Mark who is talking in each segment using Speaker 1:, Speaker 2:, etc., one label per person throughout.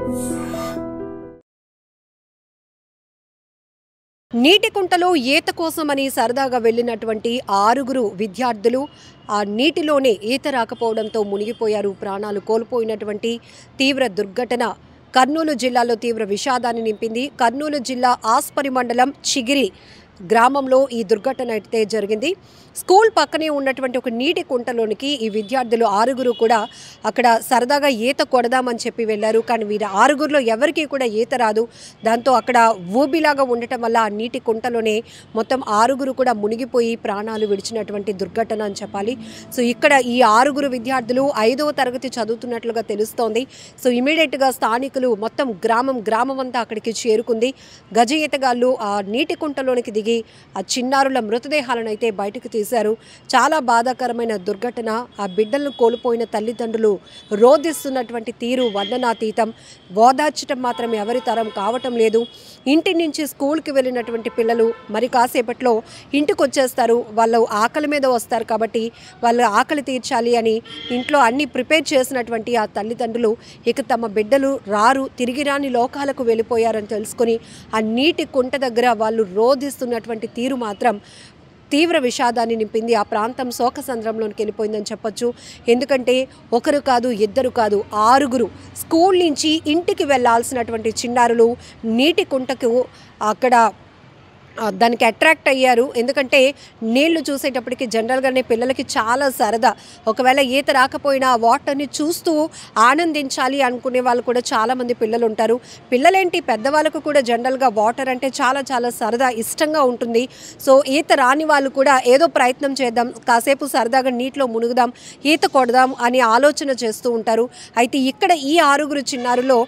Speaker 1: నీటి కుంటలో ఈత కోసమని సరదాగా వెళ్ళినటువంటి 6 విద్యార్థులు ఆ నీటిలోనే ఈత రాకపోవడంతో మునిగిపోయారు. ప్రాణాలు కోల్పోయినటువంటి తీవ్ర దుర్ఘటన కర్నూలు జిల్లాలో తీవ్ర విషాదాన్ని నింపింది. కర్నూలు జిల్లా ఆస్పరి మండలం చిగిరి గ్రామంలో ఈ దుర్ఘటన అయితే జరిగింది. స్కూల్ పక్కనే ఉన్నటువంటి ఒక నీటి కుంటలోనికి ఈ విద్యార్థులు 6 కూడా అక్కడ సరదాగా ఈత కొడదామని చెప్పి వెళ్ళారు. కానీ వీరు 6లో ఎవరికీ కూడా ఈత రాదు. దాంతో అక్కడ ఊబిలాగా ఉండటం వల్ల ఆ నీటి కుంటలోనే మొత్తం 6 కూడా మునిగిపోయి ప్రాణాలు విడిచినటువంటి దుర్ఘటన అని చెప్పాలి. సో ఇక్కడ ఈ 6 విద్యార్థులు 5వ తరగతి చదువుతున్నట్లుగా తెలుస్తోంది. సో ఇమీడియట్గా స్థానికులు మొత్తం గ్రామం అంతా అక్కడికి చేరుకుంది. గజ ఈతగాళ్ళు ఆ నీటి కుంటలోనికి దిగి ఆ చిన్నారుల మృతదేహాలను అయితే బయటకు తీశారు. చాలా బాధాకరమైన దుర్ఘటన. ఆ బిడ్డలను కోల్పోయిన తల్లిదండ్రులు రోధిస్తున్నటువంటి తీరు వర్ణనాతీతం. ఓదార్చడం మాత్రం ఎవరి తరం కావటం లేదు. ఇంటి నుంచి స్కూల్కి వెళ్ళినటువంటి పిల్లలు మరి కాసేపట్లో ఇంటికి వచ్చేస్తారు. వాళ్ళు ఆకలి మీద వస్తారు కాబట్టి వాళ్ళ ఆకలి తీర్చాలి అని ఇంట్లో అన్ని ప్రిపేర్ చేసినటువంటి ఆ తల్లిదండ్రులు ఇక తమ బిడ్డలు తిరిగి రాని లోకాలకు వెళ్ళిపోయారని తెలుసుకొని ఆ నీటి కుంట దగ్గర వాళ్ళు రోధిస్తున్నటువంటి తీరు మాత్రం తీవ్ర విషాదాన్ని నింపింది. ఆ ప్రాంతం శోకసంద్రంలోనికి వెళ్ళిపోయిందని చెప్పొచ్చు. ఎందుకంటే ఒకరు కాదు, ఇద్దరు కాదు, 6 స్కూల్ నుంచి ఇంటికి వెళ్ళాల్సినటువంటి చిన్నారులు నీటి కుంటకు అక్కడ దానికి అట్రాక్ట్ అయ్యారు. ఎందుకంటే నీళ్లు చూసేటప్పటికి జనరల్గానే పిల్లలకి చాలా సరదా. ఒకవేళ ఈత రాకపోయినా ఆ వాటర్ని చూస్తూ ఆనందించాలి అనుకునే వాళ్ళు కూడా చాలామంది పిల్లలు ఉంటారు. పిల్లలేంటి, పెద్దవాళ్ళకు కూడా జనరల్గా వాటర్ అంటే చాలా చాలా సరదా, ఇష్టంగా ఉంటుంది. సో ఈత రాని వాళ్ళు కూడా ఏదో ప్రయత్నం చేద్దాం, కాసేపు సరదాగా నీటిలో మునుగుదాం, ఈత కొడదాం అని ఆలోచన చేస్తూ ఉంటారు. అయితే ఇక్కడ ఈ 6 చిన్నారులో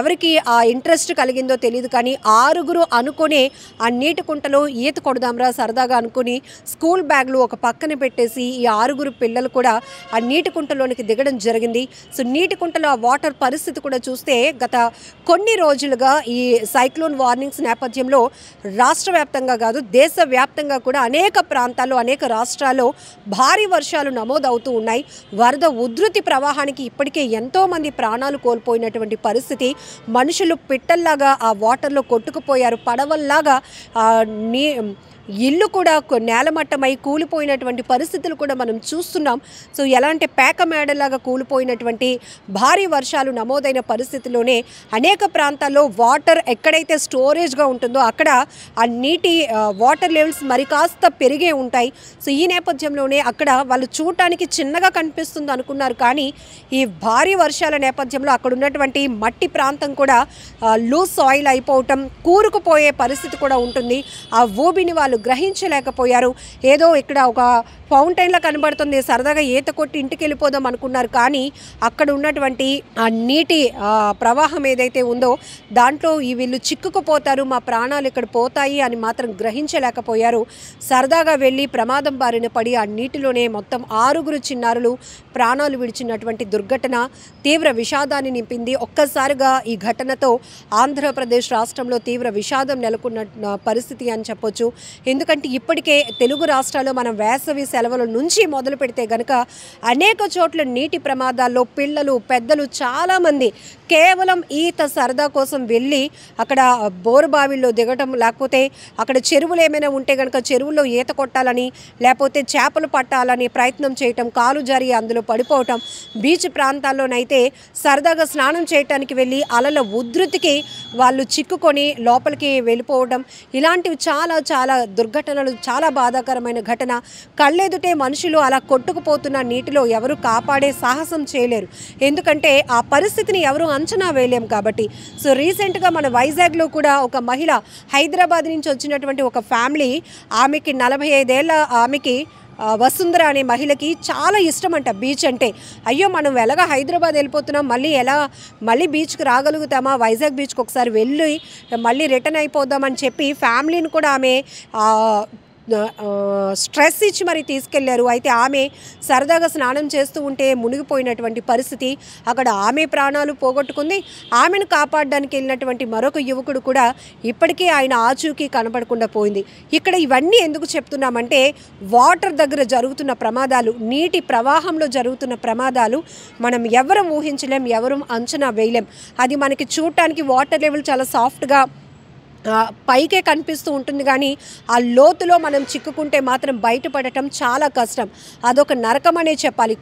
Speaker 1: ఎవరికి ఆ ఇంట్రెస్ట్ కలిగిందో తెలియదు, కానీ 6 అనుకునే ఆ నీటి కుంటలో ఈత కొడదాంరా సరదాగా అనుకుని స్కూల్ బ్యాగ్లు ఒక పక్కన పెట్టేసి ఈ 6 పిల్లలు కూడా ఆ నీటి కుంటలోనికి దిగడం జరిగింది. సో నీటి కుంటలో ఆ వాటర్ పరిస్థితి కూడా చూస్తే గత కొన్ని రోజులుగా ఈ సైక్లోన్ వార్నింగ్స్ నేపథ్యంలో రాష్ట్ర వ్యాప్తంగా కాదు, దేశవ్యాప్తంగా కూడా అనేక ప్రాంతాల్లో, అనేక రాష్ట్రాల్లో భారీ వర్షాలు నమోదవుతూ ఉన్నాయి. వరద ఉధృతి ప్రవాహానికి ఇప్పటికే ఎంతోమంది ప్రాణాలు కోల్పోయినటువంటి పరిస్థితి. మనుషులు పిట్టల్లాగా ఆ వాటర్లో కొట్టుకుపోయారు. పడవల్లాగా ఇల్లు కూడా నేలమట్టమై కూలిపోయినటువంటి పరిస్థితులు కూడా మనం చూస్తున్నాం. సో ఎలాంటి పేక మేడలాగా కూలిపోయినటువంటి భారీ వర్షాలు నమోదైన పరిస్థితిలోనే అనేక ప్రాంతాల్లో వాటర్ ఎక్కడైతే స్టోరేజ్గా ఉంటుందో అక్కడ ఆ నీటి వాటర్ లెవెల్స్ మరి కాస్త పెరిగే ఉంటాయి. సో ఈ నేపథ్యంలోనే అక్కడ వాళ్ళు చూడటానికి చిన్నగా కనిపిస్తుంది అనుకున్నారు, కానీ ఈ భారీ వర్షాల నేపథ్యంలో అక్కడ ఉన్నటువంటి మట్టి ప్రాంతం కూడా లూజ్ సాయిల్ అయిపోవటం, కూరుకుపోయే పరిస్థితి కూడా ఉంటుంది. ఆ ఊబిని వాళ్ళు గ్రహించలేకపోయారు. ఏదో ఇక్కడ ఒక ఫౌంటైన్లా కనబడుతుంది, సరదాగా ఈత కొట్టి ఇంటికి వెళ్ళిపోదాం అనుకున్నారు, కానీ అక్కడ ఉన్నటువంటి ఆ నీటి ప్రవాహం ఏదైతే ఉందో దాంట్లో వీళ్ళు చిక్కుకుపోతారు, మా ప్రాణాలు ఇక్కడ పోతాయి అని మాత్రం గ్రహించలేకపోయారు. సరదాగా వెళ్ళి ప్రమాదం బారిన పడి ఆ నీటిలోనే మొత్తం 6 చిన్నారులు ప్రాణాలు విడిచినటువంటి దుర్ఘటన తీవ్ర విషాదాన్ని నింపింది. ఒక్కసారిగా ఈ ఘటనతో ఆంధ్రప్రదేశ్ రాష్ట్రంలో తీవ్ర విషాదం నెలకొన్న పరిస్థితి అని చెప్పొచ్చు. ఎందుకంటే ఇప్పటికే తెలుగు రాష్ట్రాల్లో మనం వేసవి సెలవుల నుంచి మొదలు పెడితే గనక అనేక చోట్ల నీటి ప్రమాదాల్లో పిల్లలు, పెద్దలు చాలామంది కేవలం ఈత సరదా కోసం వెళ్ళి అక్కడ బోరుబావిల్లో దిగటం, లేకపోతే అక్కడ చెరువులు ఏమైనా ఉంటే కనుక చెరువుల్లో ఈత కొట్టాలని, లేకపోతే చేపలు పట్టాలని ప్రయత్నం చేయటం, కాలు జారి అందులో పడిపోవటం, బీచ్ ప్రాంతాల్లోనైతే సరదాగా స్నానం చేయటానికి వెళ్ళి అలల ఉధృతికి వాళ్ళు చిక్కుకొని లోపలికి వెళ్ళిపోవడం, ఇలాంటివి చాలా చాలా దుర్ఘటనలు, చాలా బాధాకరమైన ఘటన. కళ్ళెదుటే మనుషులు అలా కొట్టుకుపోతున్న నీటిలో ఎవరు కాపాడే సాహసం చేయలేరు, ఎందుకంటే ఆ పరిస్థితిని ఎవరు అంచనా వేయలేం కాబట్టి. సో రీసెంట్గా మన వైజాగ్లో కూడా ఒక మహిళ, హైదరాబాద్ నుంచి వచ్చినటువంటి ఒక ఫ్యామిలీ, ఆమెకి 45 ఏళ్ళ ఆమెకి వసుంధర అనే మహిళకి చాలా ఇష్టం అంట బీచ్ అంటే. అయ్యో మనం ఎలాగా హైదరాబాద్ వెళ్ళిపోతున్నాం, మళ్ళీ బీచ్కి రాగలుగుతామా, వైజాగ్ బీచ్కి ఒకసారి వెళ్ళి మళ్ళీ రిటర్న్ అయిపోదామని చెప్పి ఫ్యామిలీని కూడా ఆమె స్ట్రెస్ ఇచ్చి మరి తీసుకెళ్లారు. అయితే ఆమె సరదాగా స్నానం చేస్తూ ఉంటే మునిగిపోయినటువంటి పరిస్థితి. అక్కడ ఆమె ప్రాణాలు పోగొట్టుకుంది. ఆమెను కాపాడడానికి వెళ్ళినటువంటి మరొక యువకుడు కూడా ఇప్పటికీ ఆయన ఆచూకీ కనపడకుండా పోయింది. ఇక్కడ ఇవన్నీ ఎందుకు చెప్తున్నామంటే వాటర్ దగ్గర జరుగుతున్న ప్రమాదాలు, నీటి ప్రవాహంలో జరుగుతున్న ప్రమాదాలు మనం ఎవరు ఊహించలేం, ఎవరు అంచనా వేయలేం. అది మనకి చూడటానికి వాటర్ లెవెల్ చాలా సాఫ్ట్గా పైకే కనిపిస్తూ ఉంటుంది, కానీ ఆ లోతులో మనం చిక్కుకుంటే మాత్రం బయటపడటం చాలా కష్టం. అదొక నరకం అనే చెప్పాలి.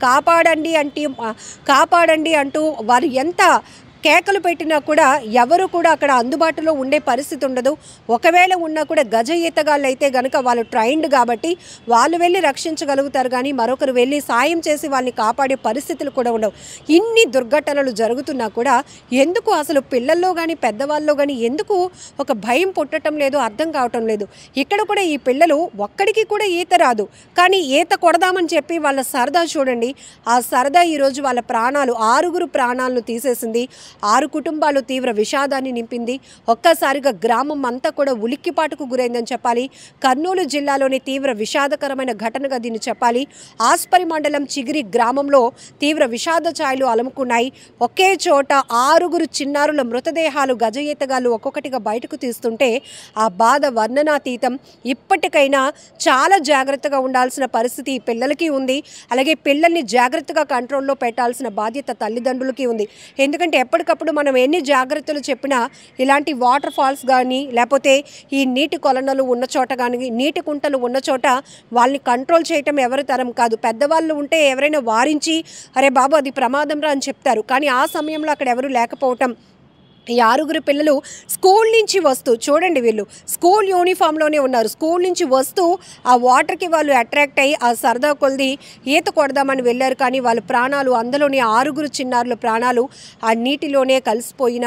Speaker 1: కాపాడండి అంటూ వారు ఎంత కేకలు పెట్టినా కూడా ఎవరు కూడా అక్కడ అందుబాటులో ఉండే పరిస్థితి ఉండదు. ఒకవేళ ఉన్నా కూడా గజ ఈతగాళ్ళు అయితే కనుక వాళ్ళు ట్రైన్డ్ కాబట్టి వాళ్ళు వెళ్ళి రక్షించగలుగుతారు, కానీ మరొకరు వెళ్ళి సాయం చేసి వాళ్ళని కాపాడే పరిస్థితులు కూడా ఉండవు. ఇన్ని దుర్ఘటనలు జరుగుతున్నా కూడా ఎందుకు అసలు పిల్లల్లో కానీ పెద్దవాళ్ళలో కానీ ఎందుకు ఒక భయం పుట్టడం లేదు, అర్థం కావటం లేదు. ఇక్కడ కూడా ఈ పిల్లలు ఒక్కడికి కూడా ఈత రాదు, కానీ ఈత కొడదామని చెప్పి వాళ్ళ సరదా చూడండి. ఆ సరదా ఈరోజు వాళ్ళ ప్రాణాలు, 6 ప్రాణాలను తీసేసింది. 6 కుటుంబాలు తీవ్ర విషాదాన్ని నింపింది. ఒక్కసారిగా గ్రామం అంతా కూడా ఉలిక్కిపాటుకు గురైందని చెప్పాలి. కర్నూలు జిల్లాలోని తీవ్ర విషాదకరమైన ఘటనగా దీన్ని చెప్పాలి. ఆస్పరి మండలం చిగిరి గ్రామంలో తీవ్ర విషాద ఛాయలు అలుముకున్నాయి. ఒకే చోట 6 చిన్నారుల మృతదేహాలు గజ ఈతగాళ్ళు ఒక్కొక్కటిగా బయటకు తీస్తుంటే ఆ బాధ వర్ణనాతీతం. ఇప్పటికైనా చాలా జాగ్రత్తగా ఉండాల్సిన పరిస్థితి పిల్లలకి ఉంది. అలాగే పిల్లల్ని జాగ్రత్తగా కంట్రోల్లో పెట్టాల్సిన బాధ్యత తల్లిదండ్రులకి ఉంది. ఎందుకంటే ఎప్పటికప్పుడు మనం ఎన్ని జాగ్రత్తలు చెప్పినా ఇలాంటి వాటర్ ఫాల్స్ కానీ లేకపోతే ఈ నీటి కొలనలు ఉన్న చోట కానీ, నీటి కుంటలు ఉన్న చోట వాళ్ళని కంట్రోల్ చేయటం ఎవరి తరం కాదు. పెద్దవాళ్ళు ఉంటే ఎవరైనా వారించి అరే బాబు అది ప్రమాదం రా అని చెప్తారు, కానీ ఆ సమయంలో అక్కడ ఎవరు లేకపోవటం. ఈ 6 పిల్లలు స్కూల్ నుంచి వస్తూ చూడండి, వీళ్ళు స్కూల్ యూనిఫామ్లోనే ఉన్నారు. స్కూల్ నుంచి వస్తూ ఆ వాటర్కి వాళ్ళు అట్రాక్ట్ అయ్యి ఆ సరదా కొలిది ఈత కొడదామని వెళ్ళారు, కానీ వాళ్ళ ప్రాణాలు, అందులోని 6 చిన్నారుల ప్రాణాలు ఆ నీటిలోనే కలిసిపోయిన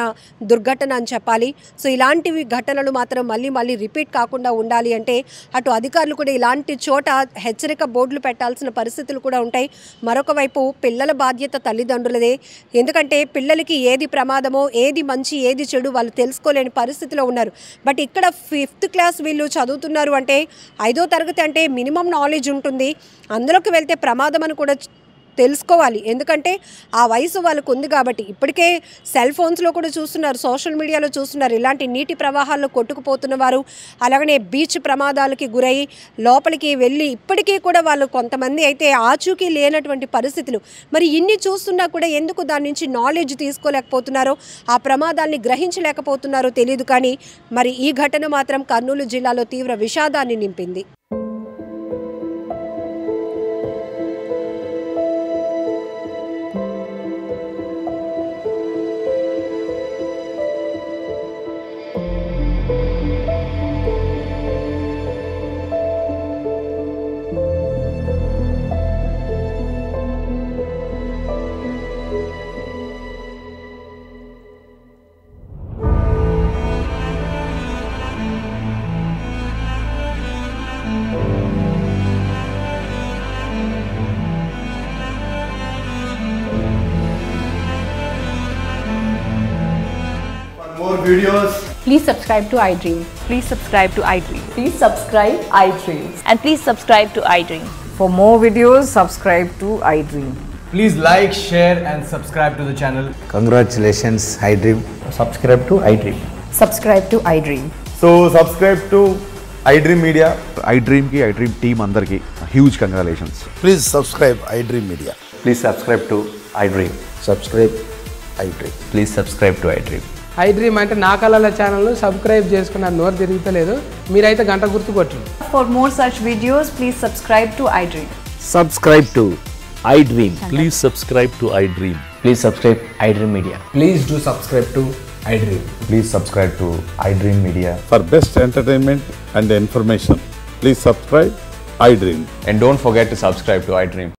Speaker 1: దుర్ఘటన అని చెప్పాలి. సో ఇలాంటివి ఘటనలు మాత్రం మళ్ళీ రిపీట్ కాకుండా ఉండాలి అంటే అటు అధికారులు కూడా ఇలాంటి చోట హెచ్చరిక బోర్డులు పెట్టాల్సిన పరిస్థితులు కూడా ఉంటాయి. మరొక వైపు పిల్లల బాధ్యత తల్లిదండ్రులదే. ఎందుకంటే పిల్లలకి ఏది ప్రమాదమో, ఏది మంచి, ఏది చెడు వాళ్ళు తెలుసుకోలేని పరిస్థితిలో ఉన్నారు. బట్ ఇక్కడ 5th క్లాస్ వీళ్ళు చదువుతున్నారు అంటే 5వ తరగతి అంటే మినిమం నాలెడ్జ్ ఉంటుంది. అందులోకి వెళ్తే ప్రమాదం అని కూడా తెలుసుకోవాలి. ఎందుకంటే ఆ వయసు వాళ్ళకు ఉంది కాబట్టి. ఇప్పటికే సెల్ ఫోన్స్లో కూడా చూస్తున్నారు, సోషల్ మీడియాలో చూస్తున్నారు ఇలాంటి నీటి ప్రవాహాల్లో కొట్టుకుపోతున్న వారు. అలాగనే బీచ్ ప్రమాదాలకి గురై లోపలికి వెళ్ళి ఇప్పటికీ కూడా వాళ్ళు కొంతమంది అయితే ఆచూకీ లేనటువంటి పరిస్థితులు. మరి ఇన్ని చూస్తున్నా కూడా ఎందుకు దాని నుంచి నాలెడ్జ్ తీసుకోలేకపోతున్నారో, ఆ ప్రమాదాన్ని గ్రహించలేకపోతున్నారో తెలియదు. కానీ మరి ఈ ఘటన మాత్రం కర్నూలు జిల్లాలో తీవ్ర విషాదాన్ని నింపింది.
Speaker 2: More videos.
Speaker 3: Please subscribe to iDream.
Speaker 4: Please subscribe to iDream.
Speaker 3: Please subscribe iDream.
Speaker 4: And please subscribe to iDream.
Speaker 5: For more videos, subscribe to iDream.
Speaker 2: Please like, share and subscribe to the channel.
Speaker 6: Congratulations, iDream.
Speaker 7: Subscribe to iDream.
Speaker 3: Subscribe to iDream.
Speaker 7: So subscribe to iDream Media.
Speaker 8: iDream ki iDream team andarki huge congratulations.
Speaker 6: Please subscribe iDream Media.
Speaker 7: Please subscribe to iDream.
Speaker 6: Subscribe iDream.
Speaker 7: Please subscribe to iDream.
Speaker 9: iDream అంటే నా కళల ఛానల్ను subscribe చేసుకున్న నోరు తిరుగుతలేదు, మీరైతే గంట గుర్తు కొట్టండి.
Speaker 3: For more such videos, please subscribe to iDream.
Speaker 10: Subscribe to iDream.
Speaker 11: Please subscribe to iDream.
Speaker 7: Please subscribe iDream Media.
Speaker 2: Please do subscribe to iDream.
Speaker 7: Please subscribe to iDream Media.
Speaker 8: For best entertainment and information, please subscribe iDream.
Speaker 7: And don't forget to subscribe to iDream.